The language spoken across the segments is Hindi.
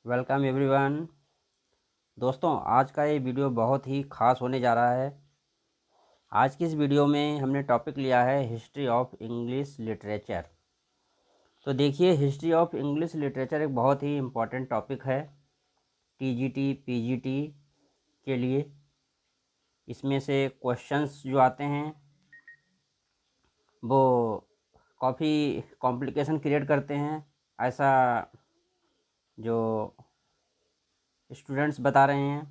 Welcome everyone. दोस्तों, आज का ये वीडियो बहुत ही ख़ास होने जा रहा है। आज की इस वीडियो में हमने टॉपिक लिया है हिस्ट्री ऑफ इंग्लिश लिटरेचर। तो देखिए, हिस्ट्री ऑफ इंग्लिश लिटरेचर एक बहुत ही इम्पोर्टेंट टॉपिक है टीजीटी पीजीटी के लिए। इसमें से क्वेश्चंस जो आते हैं वो काफ़ी कॉम्प्लिकेशन क्रिएट करते हैं, ऐसा जो स्टूडेंट्स बता रहे हैं,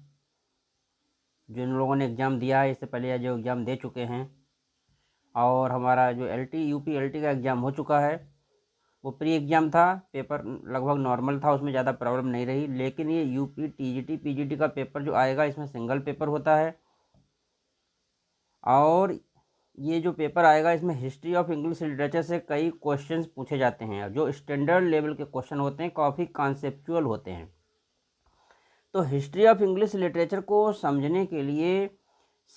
जिन लोगों ने एग्ज़ाम दिया है इससे पहले या जो एग्ज़ाम दे चुके हैं। और हमारा जो यूपी एलटी का एग्ज़ाम हो चुका है, वो प्री एग्ज़ाम था, पेपर लगभग नॉर्मल था, उसमें ज़्यादा प्रॉब्लम नहीं रही। लेकिन ये यूपी टीजीटी पीजीटी का पेपर जो आएगा, इसमें सिंगल पेपर होता है। और ये जो पेपर आएगा, इसमें हिस्ट्री ऑफ इंग्लिश लिटरेचर से कई क्वेश्चंस पूछे जाते हैं, जो स्टैंडर्ड लेवल के क्वेश्चन होते हैं, काफ़ी कॉन्सेप्चुअल होते हैं। तो हिस्ट्री ऑफ इंग्लिश लिटरेचर को समझने के लिए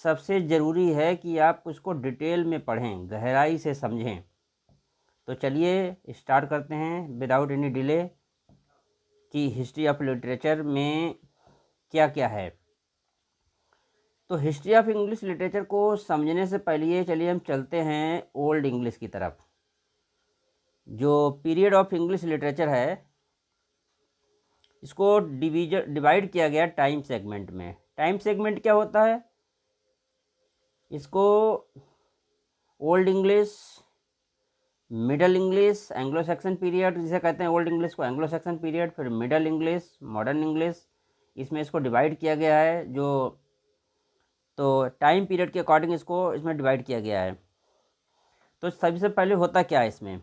सबसे ज़रूरी है कि आप उसको डिटेल में पढ़ें, गहराई से समझें। तो चलिए स्टार्ट करते हैं विदाउट एनी डिले कि हिस्ट्री ऑफ लिटरेचर में क्या क्या है। तो हिस्ट्री ऑफ इंग्लिश लिटरेचर को समझने से पहले चलिए हम चलते हैं ओल्ड इंग्लिश की तरफ। जो पीरियड ऑफ इंग्लिश लिटरेचर है, इसको डिवाइड किया गया टाइम सेगमेंट में। टाइम सेगमेंट क्या होता है? इसको old English, middle English, Anglo section period जिसे कहते हैं, ओल्ड इंग्लिश को एंग्लो सेक्सन पीरियड, फिर मिडल इंग्लिश, मॉडर्न इंग्लिश, इसमें इसको डिवाइड किया गया है। तो टाइम पीरियड के अकॉर्डिंग इसको इसमें डिवाइड किया गया है। तो सबसे पहले होता क्या है इसमें?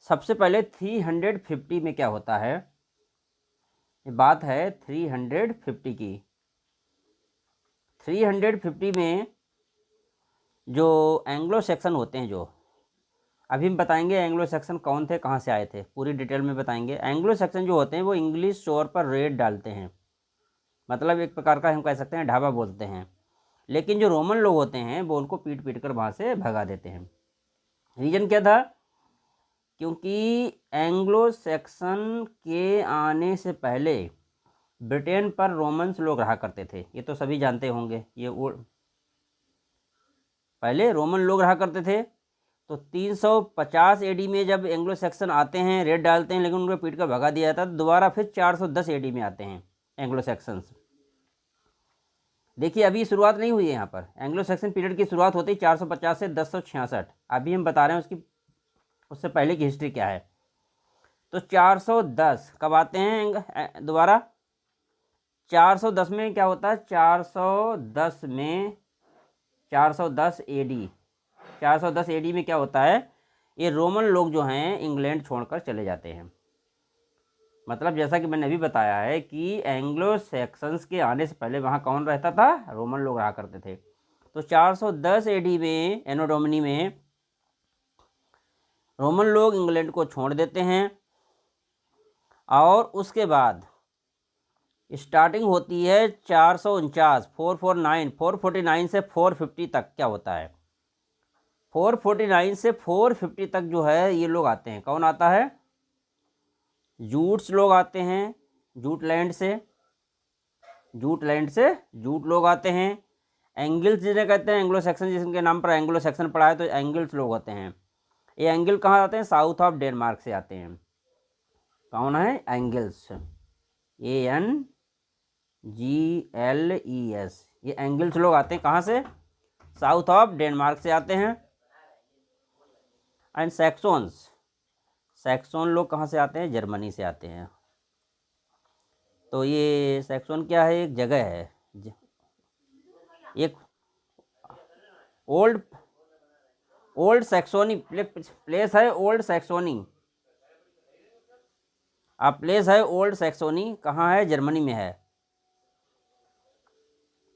सबसे पहले 350 में क्या होता है, ये बात है 350 की। 350 में जो एंग्लो सेक्सन होते हैं, जो अभी हम बताएंगे एंग्लो सेक्सन कौन थे, कहाँ से आए थे, पूरी डिटेल में बताएंगे। एंग्लो सेक्सन जो होते हैं वो इंग्लिश शोर पर रेड डालते हैं, मतलब एक प्रकार का हम कह सकते हैं ढाबा बोलते हैं। लेकिन जो रोमन लोग होते हैं वो उनको पीट पीट कर वहाँ से भगा देते हैं। रीज़न क्या था? क्योंकि एंग्लो सेक्सन के आने से पहले ब्रिटेन पर रोमन्स लोग रहा करते थे, ये तो सभी जानते होंगे। पहले रोमन लोग रहा करते थे। तो 350 एडी में जब एंग्लो सेक्सन आते हैं, रेड डालते हैं, लेकिन उनको पीट कर भगा दिया जाता है। दोबारा फिर 410 एडी में आते हैं एंग्लो सेक्सन्स। देखिए, अभी शुरुआत नहीं हुई है यहाँ पर। एंग्लो सेक्सन पीरियड की शुरुआत होती है 450 से 1066। अभी हम बता रहे हैं उससे पहले की हिस्ट्री क्या है। तो 410 कब आते हैं दोबारा? 410 में क्या होता है? 410 में 410 एडी 410 एडी में क्या होता है? ये रोमन लोग जो हैं इंग्लैंड छोड़कर चले जाते हैं। मतलब जैसा कि मैंने अभी बताया है कि एंग्लो सेक्सन्स के आने से पहले वहाँ कौन रहता था? रोमन लोग रहा करते थे। तो 410 एडी में, एनो डोमिनी में, रोमन लोग इंग्लैंड को छोड़ देते हैं। और उसके बाद स्टार्टिंग होती है 449, 449 से 450 तक। क्या होता है? 449 से 450 तक जो है ये लोग आते हैं। कौन आता है? जूट्स लोग आते हैं, जूटलैंड से जूट लोग आते हैं। एंगल्स जिन्हें कहते हैं, एंग्लो सेक्सन जिसके नाम पर एंग्लो सेक्सन पड़ा है, तो एंगल्स लोग होते हैं। ये एंगल कहाँ आते हैं? साउथ ऑफ डेनमार्क से आते हैं। कौन है? Angles, ANGLES। ये एंगल्स लोग आते हैं कहाँ से? साउथ ऑफ डेनमार्क से आते हैं। एंड सैक्सोन लोग कहाँ से आते हैं? जर्मनी से आते हैं। तो ये सैक्सोन क्या है? एक जगह है, एक ओल्ड सैक्सोनी प्लेस है। ओल्ड सैक्सोनी प्लेस है। ओल्ड सैक्सोनी कहाँ है? जर्मनी में है।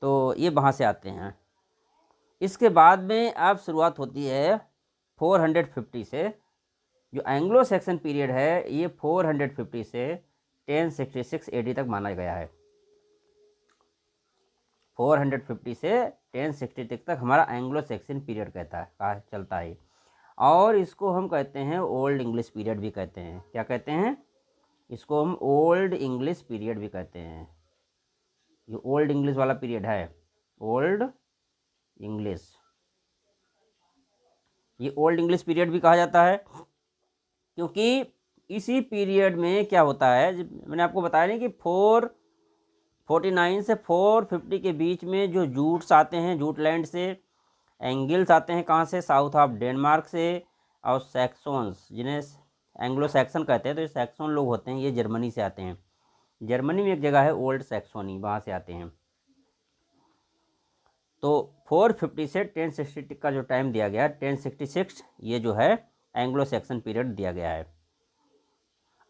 तो ये वहाँ से आते हैं। इसके बाद में अब शुरुआत होती है 450 से। जो एंग्लो सेक्सन पीरियड है ये 450 से 1066 एडी तक माना गया है। 450 से 1066 तक हमारा एंग्लो सेक्सन पीरियड चलता है। और इसको हम कहते हैं ओल्ड इंग्लिश पीरियड भी कहते हैं। क्या कहते हैं? इसको हम ओल्ड इंग्लिश पीरियड भी कहते हैं। ये ओल्ड इंग्लिश वाला पीरियड है, ओल्ड इंग्लिश, ये ओल्ड इंग्लिश पीरियड भी कहा जाता है, क्योंकि इसी पीरियड में क्या होता है, मैंने आपको बताया नहीं कि 449 से 450 के बीच में जो जूट्स आते हैं जूटलैंड से, एंगिल्स आते हैं कहाँ से, साउथ ऑफ डेनमार्क से, और सैक्सोन्स जिन्हें एंग्लो सैक्सन कहते हैं, तो ये सैक्सन लोग होते हैं, ये जर्मनी से आते हैं। जर्मनी में एक जगह है ओल्ड सैक्सोनी, वहाँ से आते हैं। तो 450 से 1060 का जो टाइम दिया गया, 1066, ये जो है एंग्लो सैक्सन पीरियड दिया गया है।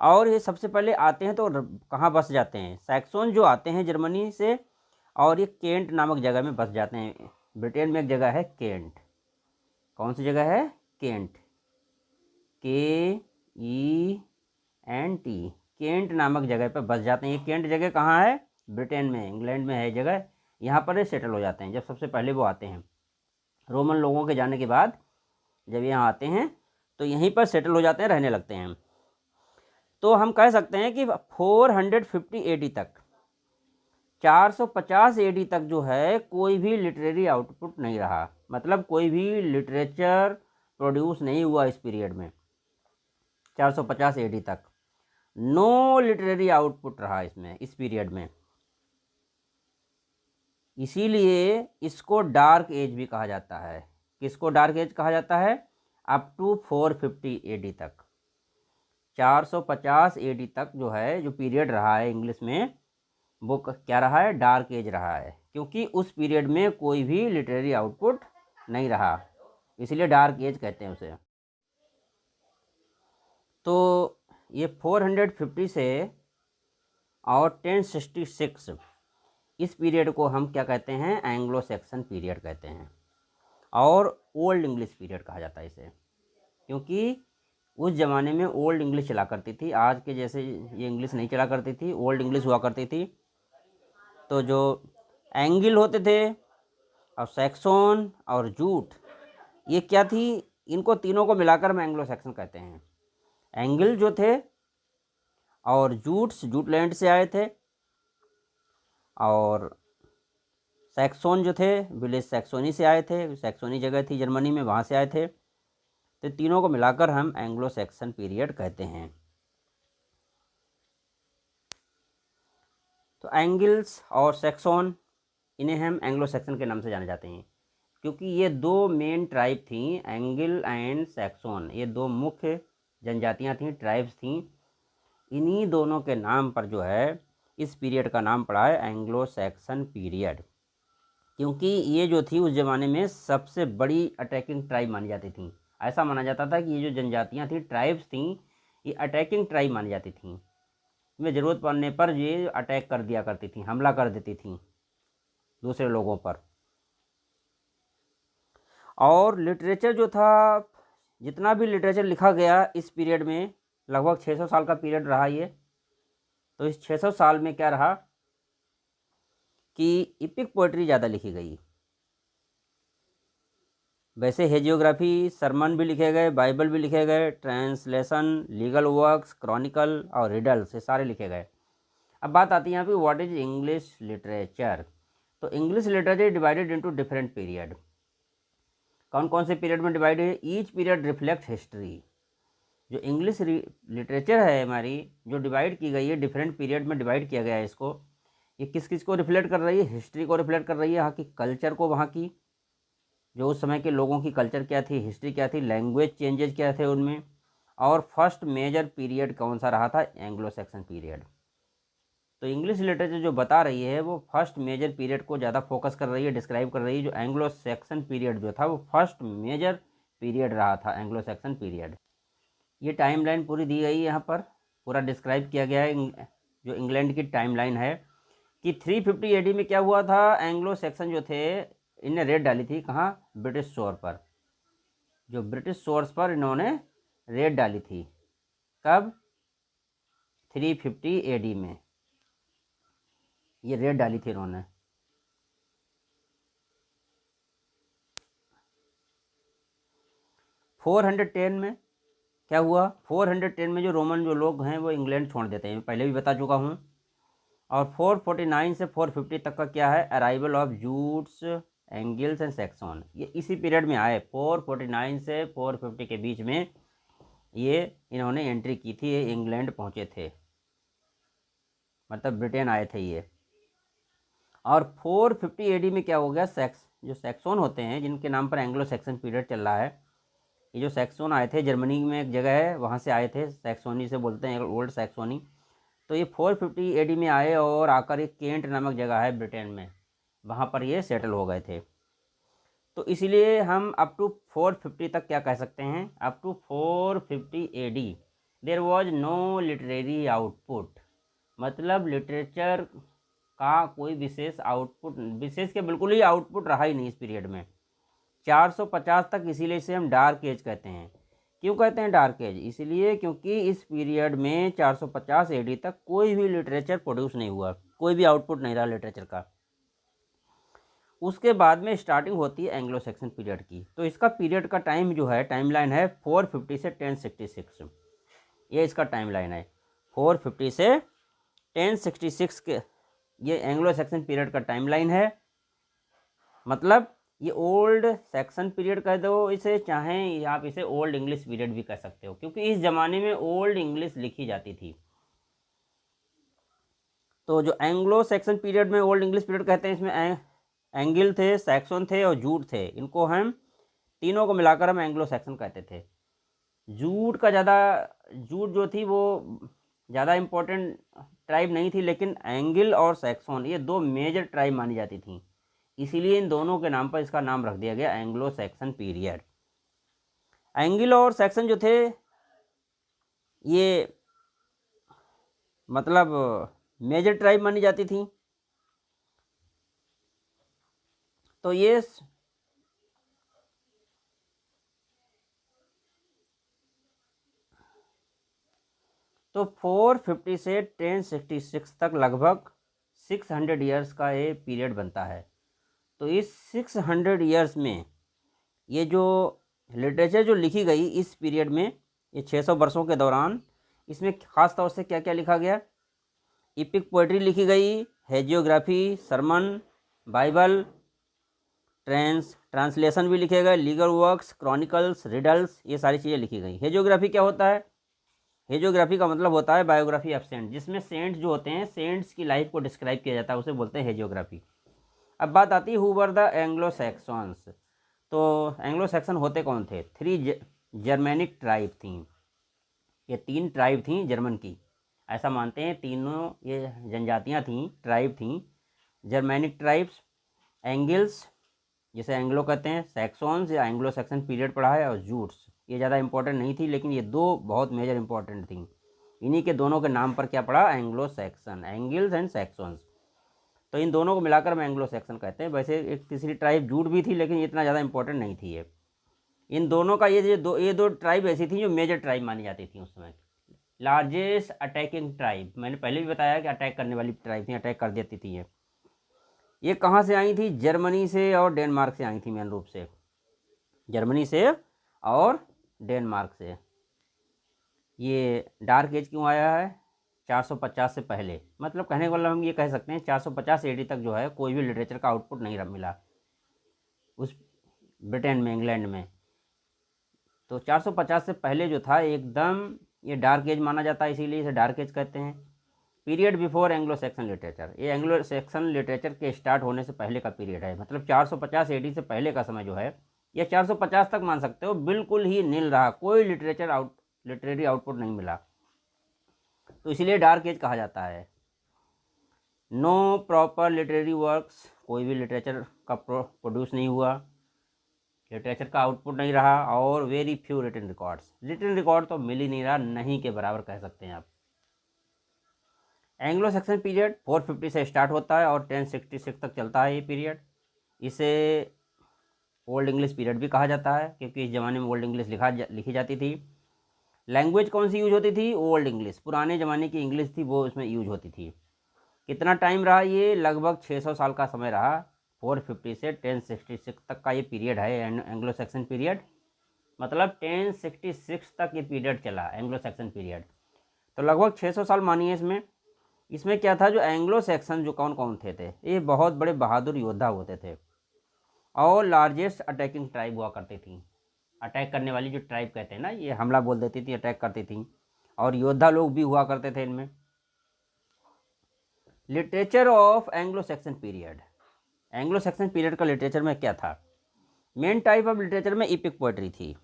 और ये सबसे पहले आते हैं तो कहाँ बस जाते हैं, सैक्सोन जो आते हैं जर्मनी से, और ये केंट नामक जगह में बस जाते हैं। ब्रिटेन में एक जगह है केंट, कौन सी जगह है, केंट, KENT, केंट नामक जगह पर बस जाते हैं। ये केंट जगह कहाँ है, ब्रिटेन में, इंग्लैंड में है जगह, यहाँ पर सेटल हो जाते हैं। जब सबसे पहले वो आते हैं, रोमन लोगों के जाने के बाद जब यहाँ आते हैं तो यहीं पर सेटल हो जाते हैं, रहने लगते हैं। तो हम कह सकते हैं कि 450 AD तक, 450 AD तक जो है कोई भी लिटरेरी आउटपुट नहीं रहा, मतलब कोई भी लिटरेचर प्रोड्यूस नहीं हुआ इस पीरियड में। 450 AD तक नो लिटरेरी आउटपुट रहा इसमें, इस पीरियड में। इसीलिए इसको डार्क एज भी कहा जाता है। किसको डार्क एज कहा जाता है, अप टू 450 AD तक, 450 AD तक जो है जो पीरियड रहा है इंग्लिश में, वो क्या रहा है, डार्क एज रहा है, क्योंकि उस पीरियड में कोई भी लिटरेरी आउटपुट नहीं रहा, इसलिए डार्क एज कहते हैं उसे। तो ये 450 से और 1066, इस पीरियड को हम क्या कहते हैं, एंग्लो सैक्सन पीरियड कहते हैं, और ओल्ड इंग्लिश पीरियड कहा जाता है इसे, क्योंकि उस ज़माने में ओल्ड इंग्लिश चला करती थी, आज के जैसे ये इंग्लिश नहीं चला करती थी, ओल्ड इंग्लिश हुआ करती थी। तो जो एंगिल होते थे और सैक्सोन और जूट, ये क्या थी, इनको तीनों को मिलाकर हम एंग्लो सैक्सन कहते हैं। एंगिल जो थे और जूट्स जूटलैंड से आए थे, और सैक्सोन जो थे विलेज सैक्सोनी से आए थे, सैक्सोनी जगह थी जर्मनी में, वहाँ से आए थे। तो तीनों को मिलाकर हम एंग्लो सैक्सन पीरियड कहते हैं। तो एंगिल्स और सैक्सोन, इन्हें हम एंग्लो सैक्सन के नाम से जाने जाते हैं, क्योंकि ये दो मेन ट्राइब थी, एंगिल एंड सैक्सोन, ये दो मुख्य जनजातियाँ थीं, ट्राइब्स थीं। इन्हीं दोनों के नाम पर जो है इस पीरियड का नाम पड़ा है एंग्लो सैक्सन पीरियड, क्योंकि ये जो थी उस ज़माने में सबसे बड़ी अटैकिंग ट्राइब मानी जाती थी। ऐसा माना जाता था कि ये जो जनजातियाँ थीं, ट्राइब्स थीं, ये अटैकिंग ट्राइब मानी जाती थीं। में ज़रूरत पड़ने पर ये अटैक कर दिया करती थी, हमला कर देती थी दूसरे लोगों पर। और लिटरेचर जो था, जितना भी लिटरेचर लिखा गया इस पीरियड में, लगभग 600 साल का पीरियड रहा ये। तो इस 600 साल में क्या रहा कि इपिक पोइट्री ज़्यादा लिखी गई। वैसे हेजियोग्राफी, सरमन भी लिखे गए, बाइबल भी लिखे गए, ट्रांसलेशन, लीगल वर्क्स, क्रॉनिकल और रिडल्स, ये सारे लिखे गए। अब बात आती है यहाँ पे, व्हाट इज इंग्लिश लिटरेचर। तो English literature divided into different period. कौन कौन से पीरियड में डिवाइड है, ईच पीरियड रिफ्लेक्ट हिस्ट्री। जो इंग्लिश लिटरेचर है हमारी, जो डिवाइड की गई है, डिफरेंट पीरियड में डिवाइड किया गया है इसको, ये किस किस को रिफ्लेक्ट कर रही है, हिस्ट्री को रिफ्लेक्ट कर रही है, यहाँ की कल्चर को, वहाँ की जो उस समय के लोगों की कल्चर क्या थी, हिस्ट्री क्या थी, लैंग्वेज चेंजेस क्या थे उनमें। और फर्स्ट मेजर पीरियड कौन सा रहा था, एंग्लो सैक्सन पीरियड। तो इंग्लिश लिटरेचर जो बता रही है वो फर्स्ट मेजर पीरियड को ज़्यादा फोकस कर रही है, डिस्क्राइब कर रही है। जो एंग्लो सैक्सन पीरियड जो था वो फर्स्ट मेजर पीरियड रहा था, एंग्लो सैक्सन पीरियड। ये टाइमलाइन पूरी दी गई है यहाँ पर, पूरा डिस्क्राइब किया गया है जो इंग्लैंड की टाइमलाइन है कि 350 AD में क्या हुआ था। एंग्लो सैक्सन जो थे, इन्हें रेड डाली थी कहाँ, ब्रिटिश शोर पर। जो ब्रिटिश शोर्स पर इन्होंने रेड डाली थी, कब, 350 AD में ये रेड डाली थी इन्होंने। फोर 410 में क्या हुआ, 410 में जो रोमन जो लोग हैं वो इंग्लैंड छोड़ देते हैं, पहले भी बता चुका हूँ। और 449 से 450 तक का क्या है, arrival of Jutes, Angles and Saxon, ये इसी पीरियड में आए। 449 से 450 के बीच में ये इन्होंने एंट्री की थी, ये इंग्लैंड पहुँचे थे, मतलब ब्रिटेन आए थे ये। और 450 AD में क्या हो गया, जो सैक्सन होते हैं जिनके नाम पर एंग्लो सैक्सन पीरियड चल रहा है, ये जो सैक्सन आए थे, जर्मनी में एक जगह है वहाँ से आए थे, सैक्सोनी से बोलते हैं, ओल्ड सैक्सोनी। तो ये 450 AD में आए और आकर एक केंट नामक जगह है ब्रिटेन में, वहाँ पर ये सेटल हो गए थे। तो इसलिए हम अप टू 450 तक क्या कह सकते हैं, up to 450 AD there was no literary output, मतलब लिटरेचर का कोई विशेष आउटपुट, विशेष के बिल्कुल ही आउटपुट रहा ही नहीं इस पीरियड में। 450 तक, इसीलिए इसे हम डार्क एज कहते हैं। क्यों कहते हैं डार्क एज, इसलिए क्योंकि इस पीरियड में 450 AD तक कोई भी लिटरेचर प्रोड्यूस नहीं हुआ, कोई भी आउटपुट नहीं रहा लिटरेचर का। उसके बाद में स्टार्टिंग होती है एंग्लो सैक्सन पीरियड की। तो इसका पीरियड का टाइम जो है, टाइमलाइन है 450 से 1066, ये इसका टाइमलाइन है। 450 से 1066 के ये एंग्लो सैक्सन पीरियड का टाइमलाइन है। मतलब ये ओल्ड सेक्शन पीरियड कह दो इसे, चाहें आप इसे ओल्ड इंग्लिश पीरियड भी कह सकते हो, क्योंकि इस ज़माने में ओल्ड इंग्लिश लिखी जाती थी। तो जो एंग्लो सैक्सन पीरियड में ओल्ड इंग्लिश पीरियड कहते हैं, इसमें एंगिल थे, सैक्सन थे और जूट थे, इनको हम तीनों को मिलाकर हम एंग्लो सैक्सन कहते थे। जूट जो थी वो ज़्यादा इम्पोर्टेंट ट्राइब नहीं थी, लेकिन एंगिल और सैक्सन ये दो मेजर ट्राइब मानी जाती थी, इसीलिए इन दोनों के नाम पर इसका नाम रख दिया गया एंग्लो सैक्सन पीरियड। एंगिल और सैक्सन जो थे ये मतलब मेजर ट्राइब मानी जाती थी। तो ये तो 450 से 1066 तक लगभग 600 ईयर्स का ये पीरियड बनता है। तो इस 600 ईयर्स में ये जो लिटरेचर जो लिखी गई इस पीरियड में, ये 600 वर्षों के दौरान, इसमें ख़ास तौर से क्या क्या लिखा गया, इपिक पोइट्री लिखी गई, हेजियोग्राफी, सरमन, बाइबल, ट्रांसलेशन भी लिखे गए, लीगल वर्क्स, क्रॉनिकल्स, रिडल्स, ये सारी चीज़ें लिखी गई। हेजियोग्राफी क्या होता है, हेजियोग्राफी का मतलब होता है बायोग्राफी ऑफ सेंट, जिसमें सेंट्स जो होते हैं, सेंट्स की लाइफ को डिस्क्राइब किया जाता है, उसे बोलते हैं हेजियोग्राफी। अब बात आती है who were the Anglo Saxons. तो एंग्लो सैक्सन होते कौन थे, 3 जर्मेनिक ट्राइब थी, ये 3 ट्राइब थी जर्मन की, ऐसा मानते हैं, तीनों ये जनजातियाँ थीं, ट्राइब थीं, जर्मेनिक ट्राइब्स, एंगिल्स जिसे एंग्लो कहते हैं, सैक्सन्स या एंग्लो सैक्सन पीरियड पढ़ा है, और जूट्स, ये ज़्यादा इंपॉर्टेंट नहीं थी, लेकिन ये दो बहुत मेजर इंपॉर्टेंट थी, इन्हीं के दोनों के नाम पर क्या पड़ा, एंग्लो सैक्सन, एंगिल्स एंड सैक्सन्स। तो इन दोनों को मिलाकर हम एंग्लो सैक्सन कहते हैं। वैसे एक तीसरी ट्राइब जूट भी थी, लेकिन इतना ज़्यादा इंपॉर्टेंट नहीं थी ये। इन दोनों का ये दो ट्राइब ऐसी थी जो मेजर ट्राइब मानी जाती थी उस समय, लार्जेस्ट अटैकिंग ट्राइब। मैंने पहले भी बताया कि अटैक करने वाली ट्राइब थी, अटैक कर देती थी ये कहाँ से आई थी, जर्मनी से और डेनमार्क से आई थी, मेन रूप से जर्मनी से और डेनमार्क से। ये डार्क एज क्यों आया है, 450 से पहले, मतलब कहने का मतलब हम ये कह सकते हैं 450 AD तक जो है कोई भी लिटरेचर का आउटपुट नहीं मिला उस ब्रिटेन में, इंग्लैंड में। तो 450 से पहले जो था एकदम ये डार्क एज माना जाता है, इसीलिए इसे डार्क एज कहते हैं। Period before Anglo Saxon literature, ये एंग्लो सैक्सन लिटरेचर के स्टार्ट होने से पहले का पीरियड है, मतलब 450 AD से पहले का समय जो है, या 450 तक मान सकते हो, बिल्कुल ही नील रहा, कोई लिटरेरी आउटपुट नहीं मिला, तो इसलिए डार्क एज कहा जाता है। नो प्रॉपर लिटरेरी वर्क्स, कोई भी लिटरेचर का प्रोड्यूस नहीं हुआ, लिटरेचर का आउटपुट नहीं रहा, और very few written records, written record तो मिल ही नहीं रहा, नहीं के बराबर कह सकते हैं आप। एंग्लो सैक्सन पीरियड 450 से स्टार्ट होता है और 1066 तक चलता है ये पीरियड। इसे ओल्ड इंग्लिश पीरियड भी कहा जाता है, क्योंकि इस ज़माने में ओल्ड इंग्लिश लिखी जाती थी। लैंग्वेज कौन सी यूज होती थी, ओल्ड इंग्लिश, पुराने ज़माने की इंग्लिश थी वो इसमें यूज होती थी। कितना टाइम रहा ये, लगभग 600 साल का समय रहा, 450 से 1066 तक का ये पीरियड है एंग्लो सैक्सन पीरियड। मतलब 1066 तक ये पीरियड चला, एंग्लो सैक्सन पीरियड। तो लगभग 600 साल मानिए इसमें। इसमें क्या था, जो एंग्लो सैक्सन जो कौन कौन थे ये बहुत बड़े बहादुर योद्धा होते थे और लार्जेस्ट अटैकिंग ट्राइब हुआ करती थी। अटैक करने वाली जो ट्राइब कहते हैं ना, ये हमला बोल देती थी, अटैक करती थी, और योद्धा लोग भी हुआ करते थे इनमें। Literature of Anglo Saxon period, Anglo Saxon period का लिटरेचर में क्या था? मेन टाइप ऑफ लिटरेचर में इपिक पोएट्री थी,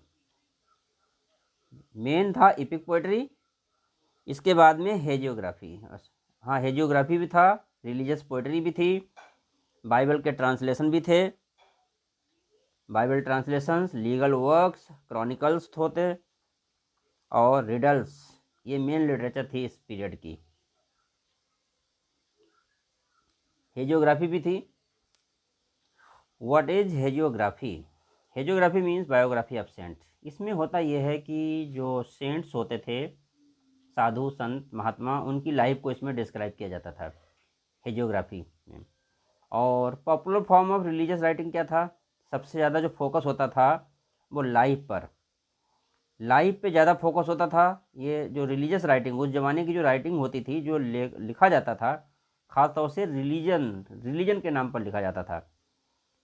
मेन था इपिक पोएट्री। इसके बाद में हेजियोग्राफी, हाँ हेजियोग्राफी भी था, रिलीजियस पोएट्री भी थी, बाइबल के ट्रांसलेशन भी थे, Bible translations, legal works, chronicles होते, और रिडल्स, ये मेन लिटरेचर थी इस पीरियड की। हेजियोग्राफी भी थी। What is hagiography? Hagiography means biography of saint. इसमें होता यह है कि जो सेंट्स होते थे, साधु संत महात्मा, उनकी लाइफ को इसमें डिस्क्राइब किया जाता था हेजियोग्राफी में। और popular form of religious writing क्या था? सबसे ज़्यादा जो फोकस होता था वो लाइफ पर, लाइफ पे ज़्यादा फोकस होता था। ये जो रिलीजियस राइटिंग, उस ज़माने की जो राइटिंग होती थी, जो लिखा जाता था, ख़ास तौर से रिलीजन के नाम पर लिखा जाता था।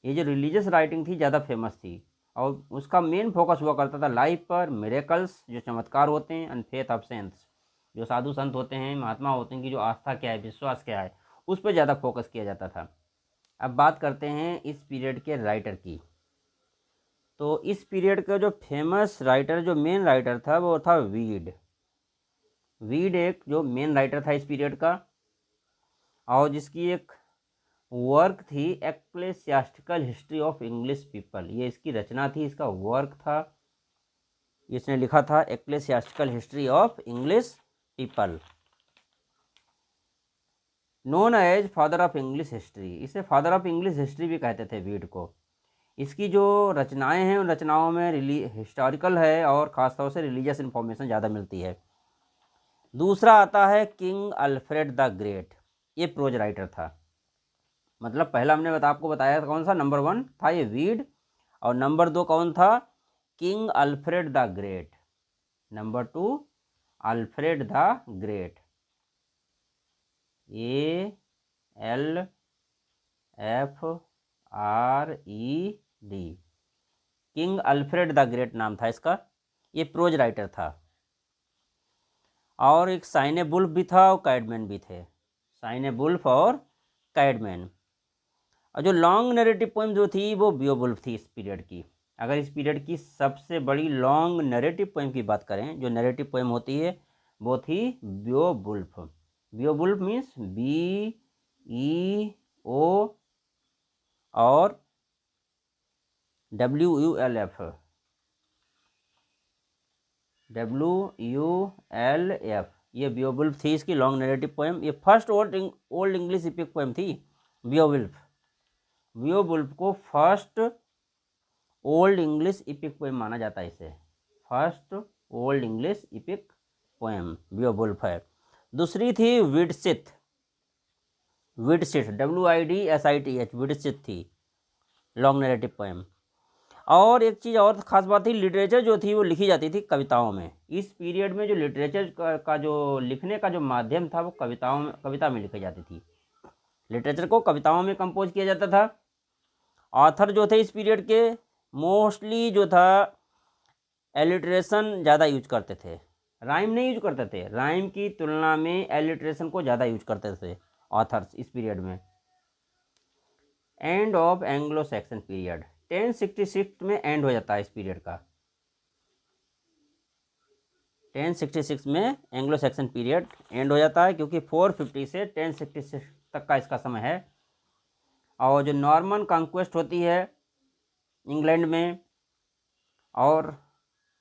ये जो रिलीजियस राइटिंग थी ज़्यादा फेमस थी, और उसका मेन फोकस हुआ करता था लाइफ पर, मिरेकल्स जो चमत्कार होते हैं, एंड फेथ ऑफ सेंट्स, जो साधु संत होते हैं, महात्मा होते हैं, कि जो आस्था क्या है, विश्वास क्या है, उस पर ज़्यादा फोकस किया जाता था। अब बात करते हैं इस पीरियड के राइटर की। तो इस पीरियड का जो फेमस राइटर, जो मेन राइटर था, वो था वीड। वीड एक जो मेन राइटर था इस पीरियड का, और जिसकी एक वर्क थी एक्लेसियास्टिकल हिस्ट्री ऑफ इंग्लिश पीपल, ये इसकी रचना थी, इसका वर्क था, इसने लिखा था ecclesiastical history of English people. Known as father of English history, इसे फादर ऑफ इंग्लिश हिस्ट्री भी कहते थे वीड को। इसकी जो रचनाएं हैं, उन रचनाओं में हिस्टोरिकल है, और ख़ासतौर से रिलीजियस इन्फॉर्मेशन ज़्यादा मिलती है। दूसरा आता है किंग अल्फ्रेड द ग्रेट, ये प्रोज राइटर था। मतलब पहला हमने आपको बताया था कौन सा, नंबर 1 था ये वीड, और नंबर 2 कौन था? King Alfred the great. Number 2 Alfred the great, ALFRED, king Alfred the great नाम था इसका, ये प्रोज राइटर था। और एक साइने वुल्फ भी था, और कैडमैन भी थे, साइने वुल्फ और कैडमैन। और जो लॉन्ग नैरेटिव पोएम जो थी, वो बियोवुल्फ थी इस पीरियड की। अगर इस पीरियड की सबसे बड़ी लॉन्ग नैरेटिव पोएम की बात करें, जो नैरेटिव पोएम होती है, वो थी बियोवुल्फ। बियोवुल्फ मीन्स BEO और WULF, ये बियोवुल्फ थी इसकी लॉन्ग नैरेटिव पोएम। ये first old English EPIC poem थी बियोवुल्फ। बियोवुल्फ को first old English EPIC poem माना जाता है, इसे first old English EPIC poem Beowulf है। दूसरी थी विडसिथ, WIDSITH, विडसिथ थी लॉन्ग नैरेटिव पोएम। और एक चीज़ और ख़ास बात थी, लिटरेचर जो थी वो लिखी जाती थी कविताओं में। इस पीरियड में जो लिटरेचर का जो लिखने का जो माध्यम था, वो कविता में लिखी जाती थी। लिटरेचर को कविताओं में कंपोज किया जाता था। ऑथर जो थे इस पीरियड के, मोस्टली जो था एलिट्रेशन ज़्यादा यूज करते थे, राइम नहीं यूज करते थे, राइम की तुलना में एलिट्रेशन को ज़्यादा यूज करते थे ऑथर्स इस पीरियड में। End of Anglo Saxon period, 1066 में एंड हो जाता है इस पीरियड का। 1066 में एंग्लो सैक्सन पीरियड एंड हो जाता है, क्योंकि 450 से 1066 तक का इसका समय है। और जो नॉर्मन कॉन्क्वेस्ट होती है इंग्लैंड में, और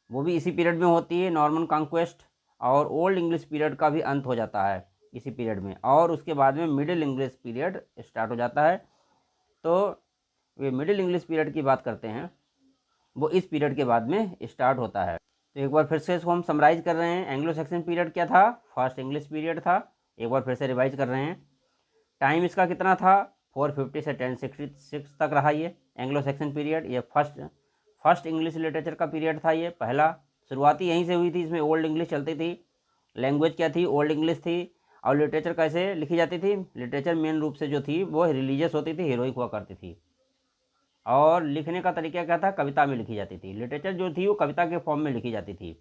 वो भी इसी पीरियड में होती है, नॉर्मन कॉन्क्वेस्ट। और ओल्ड इंग्लिश पीरियड का भी अंत हो जाता है इसी पीरियड में, और उसके बाद में मिडिल इंग्लिश पीरियड स्टार्ट हो जाता है। तो ये मिडिल इंग्लिश पीरियड की बात करते हैं, वो इस पीरियड के बाद में स्टार्ट होता है। तो एक बार फिर से इसको हम समराइज कर रहे हैं। एंग्लो सैक्सन पीरियड क्या था? फर्स्ट इंग्लिश पीरियड था। एक बार फिर से रिवाइज कर रहे हैं। टाइम इसका कितना था? 450 से 1066 तक रहा ये एंग्लो सैक्सन पीरियड। ये फर्स्ट इंग्लिश लिटरेचर का पीरियड था ये पहला, शुरुआती यहीं से हुई थी। इसमें ओल्ड इंग्लिश चलती थी, लैंग्वेज क्या थी, ओल्ड इंग्लिश थी। और लिटरेचर कैसे लिखी जाती थी, लिटरेचर मेन रूप से जो थी वो रिलीजियस होती थी, हीरोइक हुआ करती थी। और लिखने का तरीका क्या था, कविता में लिखी जाती थी। लिटरेचर जो थी वो कविता के फॉर्म में लिखी जाती थी।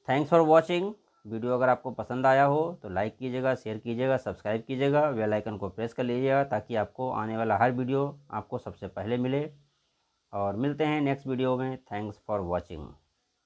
Thanks for watching. वीडियो अगर आपको पसंद आया हो तो लाइक कीजिएगा, शेयर कीजिएगा, सब्सक्राइब कीजिएगा, बेल आइकन को प्रेस कर लीजिएगा ताकि आपको आने वाला हर वीडियो आपको सबसे पहले मिले। और मिलते हैं नेक्स्ट वीडियो में। Thanks for watching.